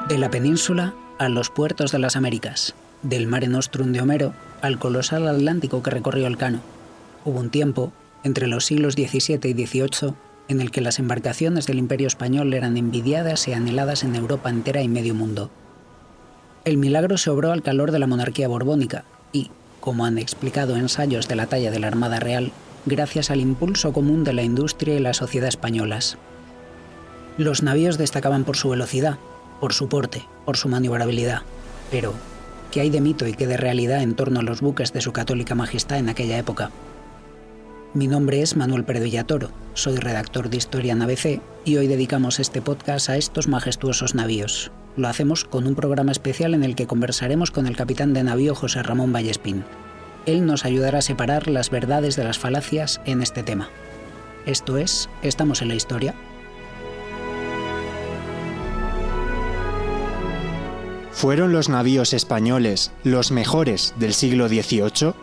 De la península a los puertos de las Américas, del Mare Nostrum de Homero al colosal Atlántico que recorrió Elcano. Hubo un tiempo, entre los siglos XVII y XVIII, en el que las embarcaciones del Imperio Español eran envidiadas y anheladas en Europa entera y medio mundo. El milagro se obró al calor de la monarquía borbónica y, como han explicado ensayos de la talla de la Armada Real, gracias al impulso común de la industria y la sociedad españolas. Los navíos destacaban por su velocidad, por su porte, por su maniobrabilidad. Pero, ¿qué hay de mito y qué de realidad en torno a los buques de su católica majestad en aquella época? Mi nombre es Manuel Pérez Villatoro, soy redactor de Historia en ABC y hoy dedicamos este podcast a estos majestuosos navíos. Lo hacemos con un programa especial en el que conversaremos con el capitán de navío José Ramón Vallespín. Él nos ayudará a separar las verdades de las falacias en este tema. Esto es, Estamos en la Historia. ¿Fueron los navíos españoles los mejores del siglo XVIII?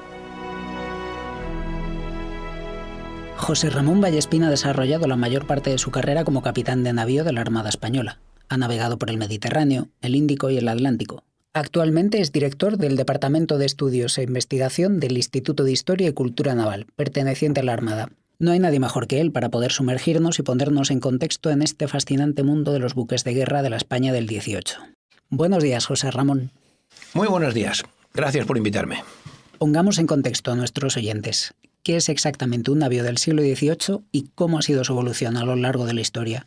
José Ramón Vallespín ha desarrollado la mayor parte de su carrera como capitán de navío de la Armada Española. Ha navegado por el Mediterráneo, el Índico y el Atlántico. Actualmente es director del Departamento de Estudios e Investigación del Instituto de Historia y Cultura Naval, perteneciente a la Armada. No hay nadie mejor que él para poder sumergirnos y ponernos en contexto en este fascinante mundo de los buques de guerra de la España del XVIII. Buenos días, José Ramón. Muy buenos días. Gracias por invitarme. Pongamos en contexto a nuestros oyentes. ¿Qué es exactamente un navío del siglo XVIII y cómo ha sido su evolución a lo largo de la historia?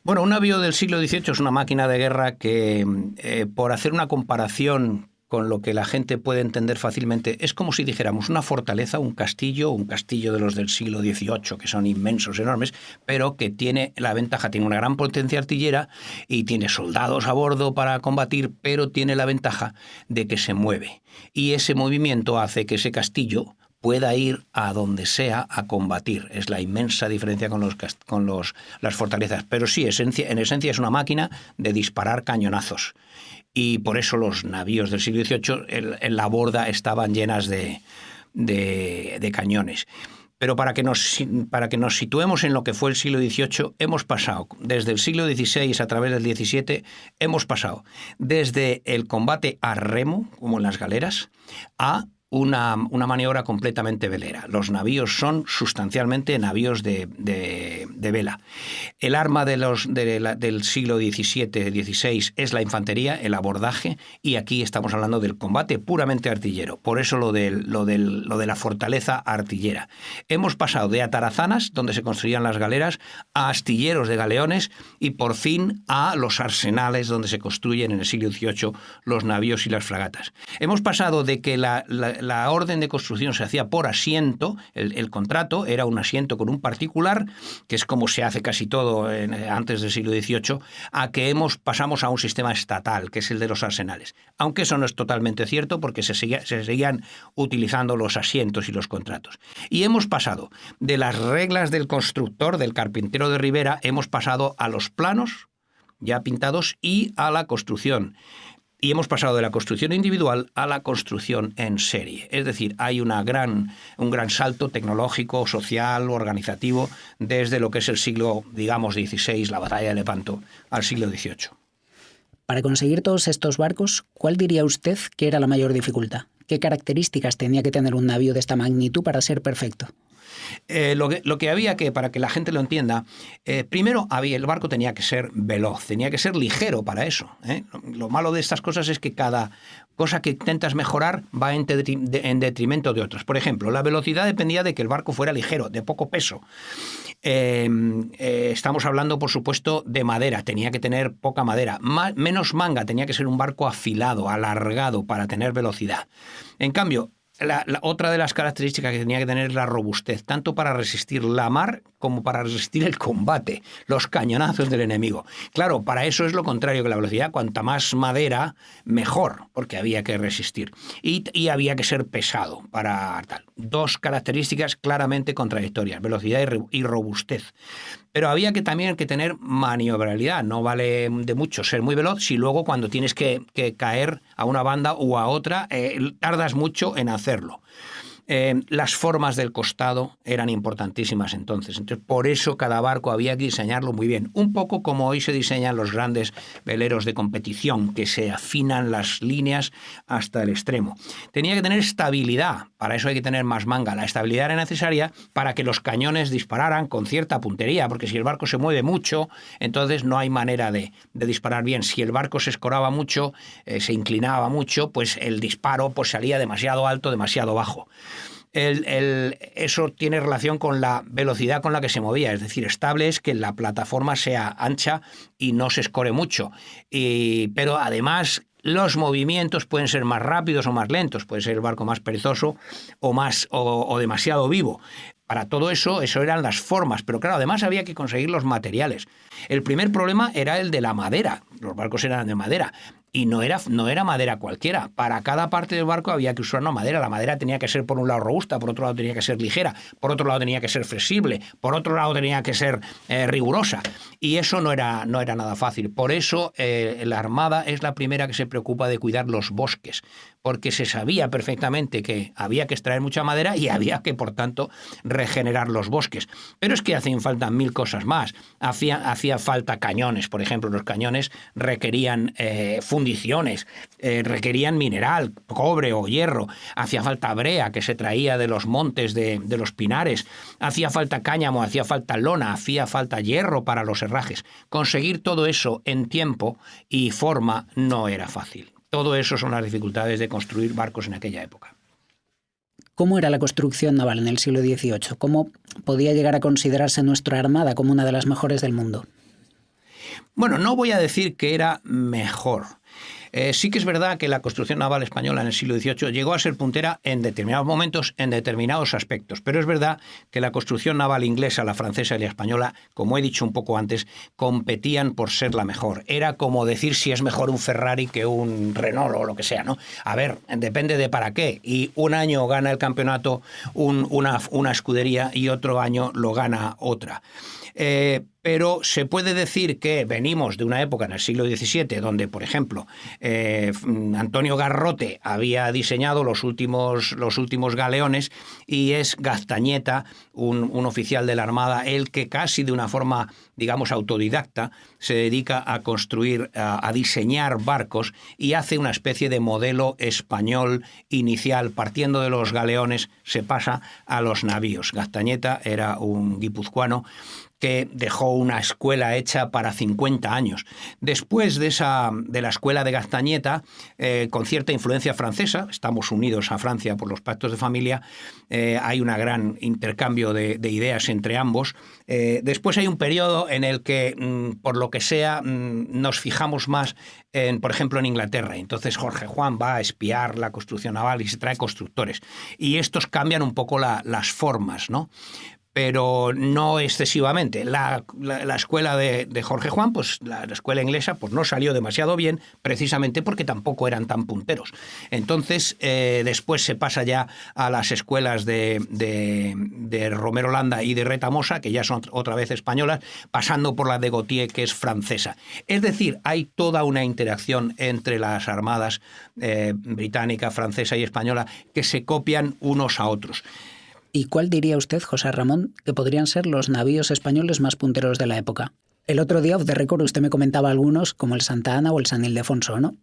Bueno, un navío del siglo XVIII es una máquina de guerra que, por hacer una comparación con lo que la gente puede entender fácilmente, es como si dijéramos una fortaleza, un castillo de los del siglo XVIII, que son inmensos, enormes, pero que tiene la ventaja, tiene una gran potencia artillera y tiene soldados a bordo para combatir, pero tiene la ventaja de que se mueve. Y ese movimiento hace que ese castillo pueda ir a donde sea a combatir. Es la inmensa diferencia con las fortalezas. Pero sí, en esencia es una máquina de disparar cañonazos. Y por eso los navíos del siglo XVIII en la borda estaban llenas de cañones. Pero para que nos situemos en lo que fue el siglo XVIII, hemos pasado desde el siglo XVI a través del XVII, hemos pasado desde el combate a remo, como en las galeras, a una maniobra completamente velera. Los navíos son sustancialmente navíos de vela. El arma del siglo XVII, XVI es la infantería, el abordaje, y aquí estamos hablando del combate puramente artillero. Por eso lo de la fortaleza artillera. Hemos pasado de atarazanas, donde se construían las galeras, a astilleros de galeones y por fin a los arsenales donde se construyen en el siglo XVIII los navíos y las fragatas. Hemos pasado de que la orden de construcción se hacía por asiento, el contrato era un asiento con un particular, que es como se hace casi todo antes del siglo XVIII, a que pasamos a un sistema estatal, que es el de los arsenales. Aunque eso no es totalmente cierto, porque se seguían utilizando los asientos y los contratos. Y hemos pasado de las reglas del constructor, del carpintero de Ribera, hemos pasado a los planos ya pintados y a la construcción. Y hemos pasado de la construcción individual a la construcción en serie. Es decir, hay un gran salto tecnológico, social, organizativo, desde lo que es el siglo, digamos, XVI, la batalla de Lepanto, al siglo XVIII. Para conseguir todos estos barcos, ¿cuál diría usted que era la mayor dificultad? ¿Qué características tenía que tener un navío de esta magnitud para ser perfecto? Lo que había que, para que la gente lo entienda, primero el barco tenía que ser veloz, tenía que ser ligero para eso. Lo malo de estas cosas es que cada cosa que intentas mejorar va en detrimento de otras. Por ejemplo, la velocidad dependía de que el barco fuera ligero, de poco peso. Estamos hablando, por supuesto, de madera, tenía que tener poca madera, menos manga, tenía que ser un barco afilado, alargado para tener velocidad. En cambio, otra de las características que tenía que tener es la robustez, tanto para resistir la mar como para resistir el combate, los cañonazos del enemigo. Claro, para eso es lo contrario que la velocidad. Cuanta más madera, mejor, porque había que resistir. Y había que ser pesado para tal. Dos características claramente contradictorias, velocidad y robustez. Pero había también que tener maniobrabilidad. No vale de mucho ser muy veloz si luego cuando tienes que caer a una banda o a otra, tardas mucho en hacerlo. Las formas del costado eran importantísimas entonces. Por eso cada barco había que diseñarlo muy bien. Un poco como hoy se diseñan los grandes veleros de competición, que se afinan las líneas hasta el extremo. Tenía que tener estabilidad, para eso hay que tener más manga. La estabilidad era necesaria para que los cañones dispararan con cierta puntería, porque si el barco se mueve mucho, entonces no hay manera de disparar bien. Si el barco se escoraba mucho, se inclinaba mucho, pues el disparo pues salía demasiado alto, demasiado bajo. Eso tiene relación con la velocidad con la que se movía, es decir, estable es que la plataforma sea ancha y no se escore mucho. Pero además los movimientos pueden ser más rápidos o más lentos, puede ser el barco más perezoso o demasiado vivo. Para todo eso eran las formas, pero claro, además había que conseguir los materiales. El primer problema era el de la madera, los barcos eran de madera. Y no era madera cualquiera. Para cada parte del barco había que usar una madera. La madera tenía que ser por un lado robusta, por otro lado tenía que ser ligera, por otro lado tenía que ser flexible, por otro lado tenía que ser rigurosa. Y eso no era nada fácil. Por eso la Armada es la primera que se preocupa de cuidar los bosques, porque se sabía perfectamente que había que extraer mucha madera y había que, por tanto, regenerar los bosques. Pero es que hacían falta 1000 cosas más. Hacía falta cañones, por ejemplo. Los cañones requerían fundiciones, requerían mineral, cobre o hierro. Hacía falta brea que se traía de los montes, de los pinares. Hacía falta cáñamo, hacía falta lona, hacía falta hierro para los herrajes. Conseguir todo eso en tiempo y forma no era fácil. Todo eso son las dificultades de construir barcos en aquella época. ¿Cómo era la construcción naval en el siglo XVIII? ¿Cómo podía llegar a considerarse nuestra armada como una de las mejores del mundo? Bueno, no voy a decir que era mejor. Sí que es verdad que la construcción naval española en el siglo XVIII llegó a ser puntera en determinados momentos, en determinados aspectos, pero es verdad que la construcción naval inglesa, la francesa y la española, como he dicho un poco antes, competían por ser la mejor. Era como decir si es mejor un Ferrari que un Renault o lo que sea, ¿no? A ver, depende de para qué. Y un año gana el campeonato una escudería y otro año lo gana otra. Pero se puede decir que venimos de una época en el siglo XVII donde, por ejemplo, Antonio Garrote había diseñado los últimos galeones y es Gaztañeta, un oficial de la Armada, el que casi de una forma, digamos, autodidacta se dedica a construir, a diseñar barcos y hace una especie de modelo español inicial. Partiendo de los galeones se pasa a los navíos. Gaztañeta era un guipuzcoano que dejó una escuela hecha para 50 años. Después de la escuela de Gaztañeta, con cierta influencia francesa, estamos unidos a Francia por los pactos de familia, hay un gran intercambio de ideas entre ambos. Después hay un periodo en el que, por lo que sea, nos fijamos más, por ejemplo, en Inglaterra. Entonces Jorge Juan va a espiar la construcción naval y se trae constructores. Y estos cambian un poco las formas, ¿no? Pero no excesivamente. La escuela de Jorge Juan, pues la escuela inglesa, pues no salió demasiado bien, precisamente porque tampoco eran tan punteros. Entonces, después se pasa ya a las escuelas de Romero Landa y de Retamosa, que ya son otra vez españolas, pasando por la de Gautier, que es francesa. Es decir, hay toda una interacción entre las armadas británica, francesa y española que se copian unos a otros. ¿Y cuál diría usted, José Ramón, que podrían ser los navíos españoles más punteros de la época? El otro día, off the record, usted me comentaba algunos, como el Santa Ana o el San Ildefonso, ¿no?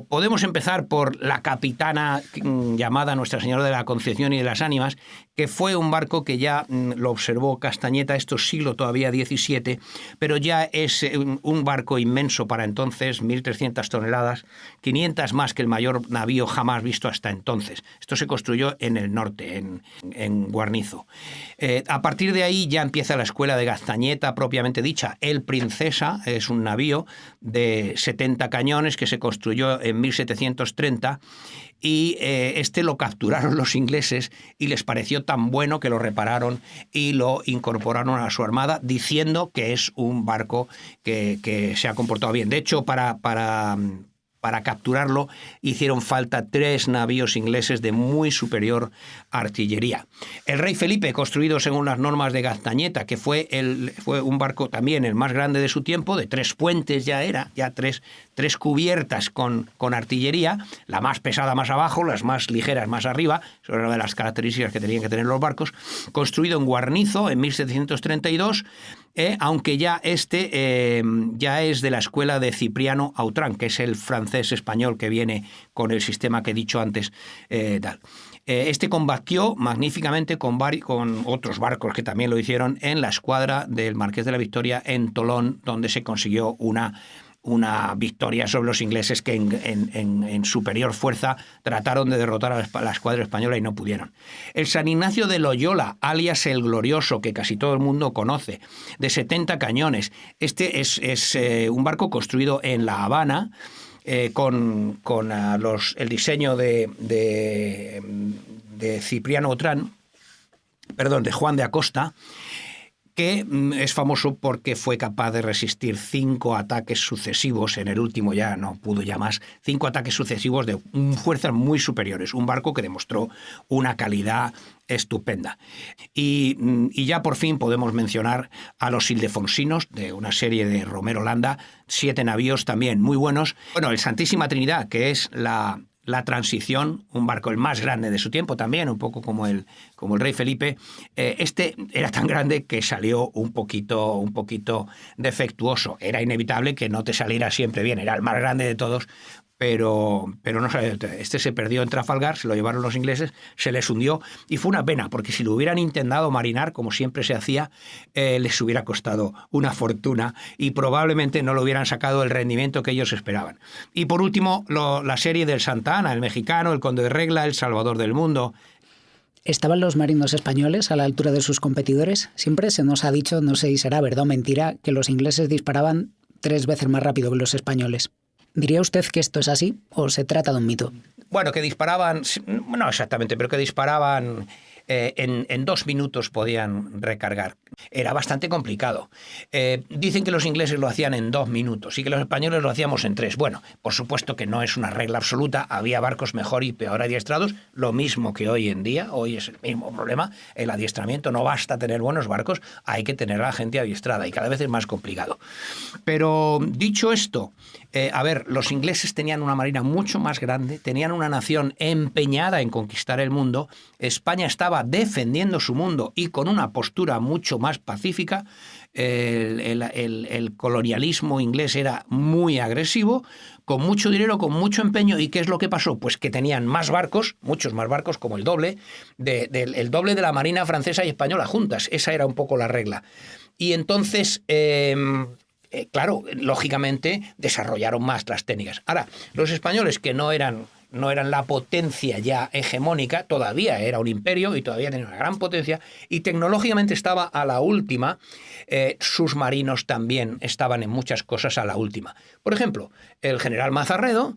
Podemos empezar por la capitana llamada Nuestra Señora de la Concepción y de las Ánimas, que fue un barco que ya lo observó Castañeta, esto es siglo todavía XVII, pero ya es un barco inmenso para entonces, 1.300 toneladas, 500 más que el mayor navío jamás visto hasta entonces. Esto se construyó en el norte, en Guarnizo. A partir de ahí ya empieza la escuela de Gaztañeta propiamente dicha. El Princesa es un navío de 70 cañones que se construyó en 1730 y este lo capturaron los ingleses y les pareció tan bueno que lo repararon y lo incorporaron a su armada diciendo que es un barco que se ha comportado bien. De hecho, para para capturarlo hicieron falta 3 navíos ingleses de muy superior artillería. El Rey Felipe, construido según las normas de Gaztañeta, que fue un barco también el más grande de su tiempo, de 3 puentes ya tres cubiertas con artillería, la más pesada más abajo, las más ligeras más arriba, eso era una de las características que tenían que tener los barcos, construido en Guarnizo en 1732, aunque ya ya es de la escuela de Cipriano Autrán, que es el francés español que viene con el sistema que he dicho antes. Este combatió magníficamente con otros barcos que también lo hicieron en la escuadra del Marqués de la Victoria en Tolón, donde se consiguió una victoria sobre los ingleses que en superior fuerza trataron de derrotar a la escuadra española y no pudieron. El San Ignacio de Loyola, alias el Glorioso, que casi todo el mundo conoce, de 70 cañones. Este es un barco construido en La Habana, con el diseño de Cipriano Autrán, de Juan de Acosta, que es famoso porque fue capaz de resistir 5 ataques sucesivos, en el último ya no pudo ya más, 5 ataques sucesivos de fuerzas muy superiores, un barco que demostró una calidad estupenda. Y ya por fin podemos mencionar a los ildefonsinos, de una serie de Romero Landa, 7 navíos también muy buenos. Bueno, el Santísima Trinidad, que es la Transición, un barco el más grande de su tiempo también, un poco como el Rey Felipe. Este era tan grande que salió un poquito defectuoso. Era inevitable que no te saliera siempre bien, era el más grande de todos, pero no salió. Este se perdió en Trafalgar, se lo llevaron los ingleses, se les hundió y fue una pena, porque si lo hubieran intentado marinar, como siempre se hacía, les hubiera costado una fortuna y probablemente no lo hubieran sacado el rendimiento que ellos esperaban. Y por último, la serie del Santa Ana, el Mexicano, el Conde de Regla, el Salvador del Mundo. ¿Estaban los marinos españoles a la altura de sus competidores? Siempre se nos ha dicho, no sé si será verdad o mentira, que los ingleses disparaban 3 veces más rápido que los españoles. ¿Diría usted que esto es así o se trata de un mito? Bueno, que disparaban, no exactamente, pero que disparaban en 2 minutos podían recargar. Era bastante complicado. Dicen que los ingleses lo hacían en 2 minutos y que los españoles lo hacíamos en 3. Bueno, por supuesto que no es una regla absoluta. Había barcos mejor y peor adiestrados, lo mismo que hoy en día. Hoy es el mismo problema. El adiestramiento no basta tener buenos barcos, hay que tener a la gente adiestrada y cada vez es más complicado. Pero dicho esto, los ingleses tenían una marina mucho más grande, tenían una nación empeñada en conquistar el mundo. España estaba defendiendo su mundo y con una postura mucho más pacífica. El colonialismo inglés era muy agresivo, con mucho dinero, con mucho empeño. ¿Y qué es lo que pasó? Pues que tenían más barcos, muchos más barcos, como el doble de la marina francesa y española juntas. Esa era un poco la regla. Y entonces, claro, lógicamente desarrollaron más las técnicas. Ahora, los españoles, que no eran la potencia ya hegemónica, todavía era un imperio y todavía tenía una gran potencia, y tecnológicamente estaba a la última. Sus marinos también estaban en muchas cosas a la última. Por ejemplo, el general Mazarredo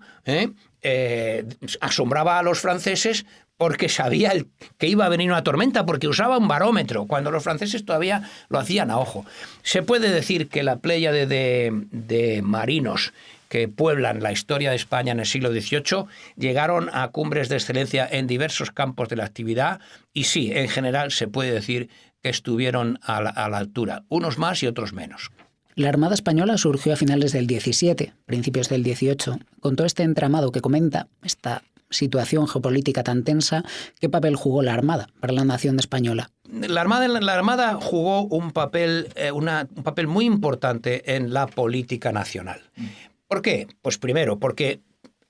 asombraba a los franceses porque sabía que iba a venir una tormenta, porque usaba un barómetro, cuando los franceses todavía lo hacían a ojo. Se puede decir que la pléyade de marinos que pueblan la historia de España en el siglo XVIII llegaron a cumbres de excelencia en diversos campos de la actividad y sí, en general se puede decir que estuvieron a la altura, unos más y otros menos. La Armada Española surgió a finales del XVII, principios del XVIII. Con todo este entramado que comenta, esta situación geopolítica tan tensa, ¿qué papel jugó la Armada para la nación española? La Armada jugó un papel muy importante en la política nacional. ¿Por qué? Pues primero, porque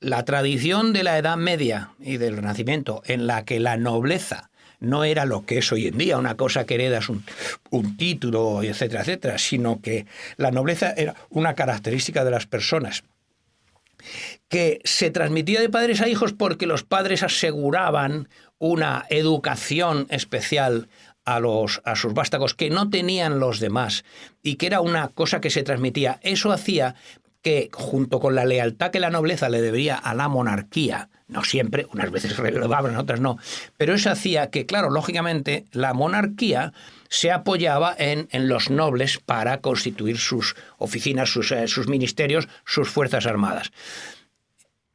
la tradición de la Edad Media y del Renacimiento, en la que la nobleza no era lo que es hoy en día, una cosa que heredas un título, etcétera, etcétera, sino que la nobleza era una característica de las personas que se transmitía de padres a hijos porque los padres aseguraban una educación especial a sus vástagos que no tenían los demás y que era una cosa que se transmitía. Eso hacía que, junto con la lealtad que la nobleza le debería a la monarquía, no siempre, unas veces relevaban, otras no, pero eso hacía que, claro, lógicamente, la monarquía se apoyaba en los nobles para constituir sus oficinas, sus ministerios, sus fuerzas armadas.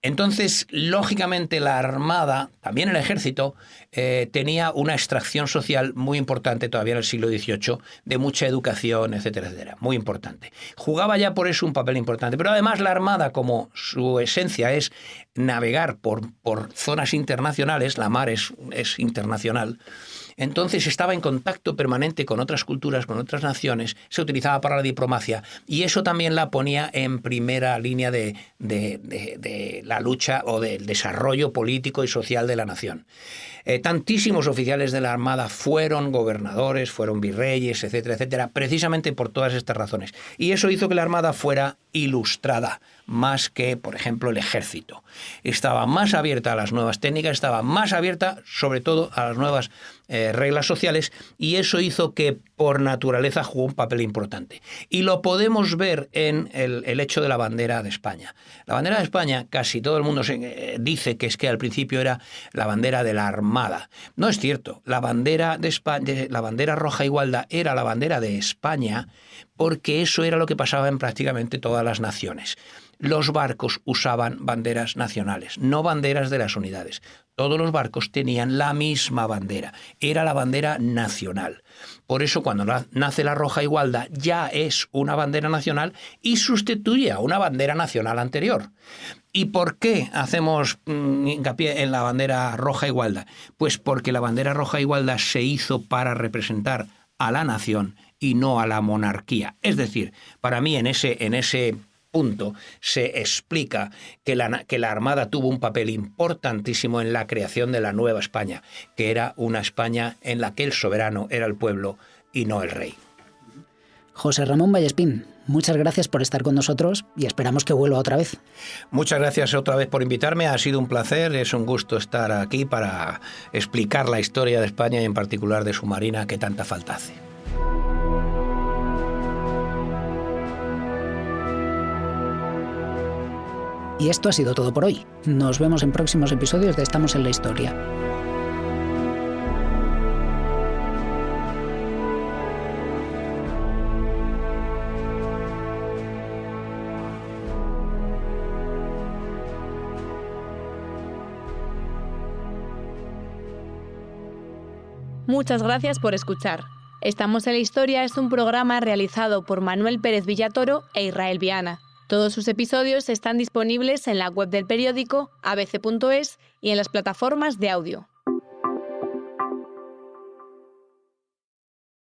Entonces, lógicamente, la Armada, también el Ejército, tenía una extracción social muy importante todavía en el siglo XVIII, de mucha educación, etcétera, etcétera. Muy importante. Jugaba ya por eso un papel importante. Pero además la Armada, como su esencia es navegar por zonas internacionales, la mar es internacional, entonces estaba en contacto permanente con otras culturas, con otras naciones, se utilizaba para la diplomacia y eso también la ponía en primera línea de la lucha o del desarrollo político y social de la nación. Tantísimos oficiales de la Armada fueron gobernadores, fueron virreyes, etcétera, etcétera, precisamente por todas estas razones. Y eso hizo que la Armada fuera ilustrada, más que, por ejemplo, el Ejército. Estaba más abierta a las nuevas técnicas, estaba más abierta, sobre todo, a las nuevas reglas sociales, y eso hizo que, por naturaleza, jugó un papel importante. Y lo podemos ver en el hecho de la bandera de España. La bandera de España, casi todo el mundo dice que es que al principio era la bandera de la Armada. No es cierto. La bandera de España, la bandera roja igualda, era la bandera de España, porque eso era lo que pasaba en prácticamente todas las naciones. Los barcos usaban banderas nacionales, no banderas de las unidades. Todos los barcos tenían la misma bandera, era la bandera nacional. Por eso cuando nace la roja igualda ya es una bandera nacional y sustituye a una bandera nacional anterior. ¿Y por qué hacemos hincapié en la bandera roja igualda? Pues porque la bandera roja igualda se hizo para representar a la nación y no a la monarquía. Es decir, para mí en ese punto se explica que la Armada tuvo un papel importantísimo en la creación de la nueva España, que era una España en la que el soberano era el pueblo y no el rey. José Ramón Vallespín, muchas gracias por estar con nosotros y esperamos que vuelva otra vez. Muchas gracias otra vez por invitarme, ha sido un placer, es un gusto estar aquí para explicar la historia de España y en particular de su marina que tanta falta hace. Y esto ha sido todo por hoy. Nos vemos en próximos episodios de Estamos en la Historia. Muchas gracias por escuchar. Estamos en la Historia es un programa realizado por Manuel Pérez Villatoro e Israel Viana. Todos sus episodios están disponibles en la web del periódico abc.es y en las plataformas de audio.